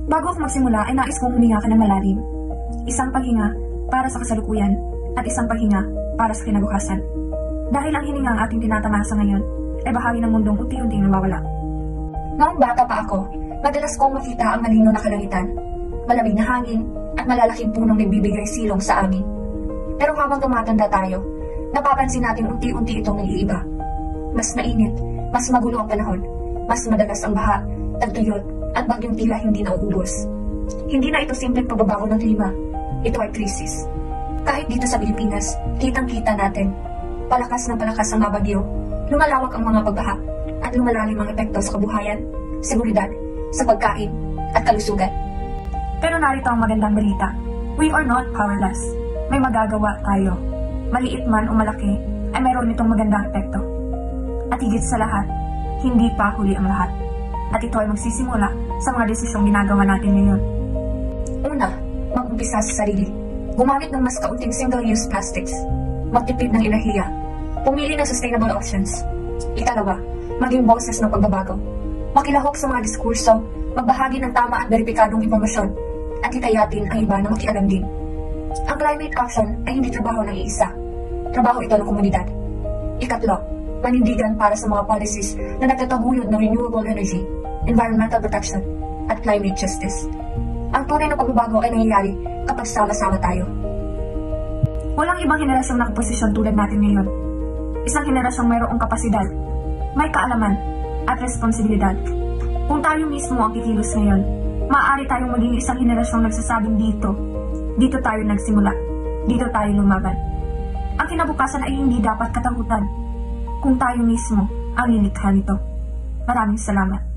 Bago ako magsimula ay nais kong huminga ka ng malalim. Isang paghinga para sa kasalukuyan at isang paghinga para sa kinabukasan. Dahil ang hininga ang ating tinatamasa ngayon ay bahagi ng mundong unti-unting nawawala. Noong bata pa ako, madalas kong makita ang malinaw na kalangitan, malamig na hangin at malalaking punong nagbibigay silong sa amin. Pero habang tumatanda tayo, napapansin natin unti-unti itong nag-iiba. Mas mainit, mas magulo ang panahon, mas madalas ang baha, tagtuyot at bagyong tila hindi nauubos. Hindi na ito simpleng pagbabago ng klima, ito ay krisis. Kahit dito sa Pilipinas, kitang-kita natin, palakas ng palakas ang mga bagyo, lumalawak ang mga pagbaha, at lumalalim ang epekto sa kabuhayan, seguridad, sa pagkain, at kalusugan. Pero narito ang magandang balita. We are not powerless. May magagawa tayo. Maliit man o malaki, ay mayroon itong magandang epekto. At higit sa lahat, hindi pa huli ang lahat. At ito ay magsisimula sa mga desisyong ginagawa natin ngayon. Una, mag-umpisa sa sarili. Gumamit ng mas kaunting single-use plastics. Magtipid ng enerhiya. Pumili ng sustainable options. Ikalawa, maging boses ng pagbabago. Makilahok sa mga diskurso, magbahagi ng tama at beripikadong impormasyon, at hikayatin ang iba na makialam din. Ang climate action ay hindi trabaho ng iisa. Trabaho ito ng komunidad. Ikatlo, manindigan para sa mga policies na nagtataguyod ng renewable energy, environmental protection, at climate justice. Ang tunay na pagbabago ay nangyayari kapag sama-sama tayo. Walang ibang henerasyong nakaposisyon tulad natin ngayon. Isang henerasyong mayroong kapasidad, may kaalaman, at responsibilidad. Kung tayo mismo ang kikilos ngayon, maaari tayong maging isang henerasyong nagsasabing dito tayo nagsimula, dito tayo lumaban. Ang kinabukasan ay hindi dapat katakutan kung tayo mismo ang lilikha nito. Maraming salamat.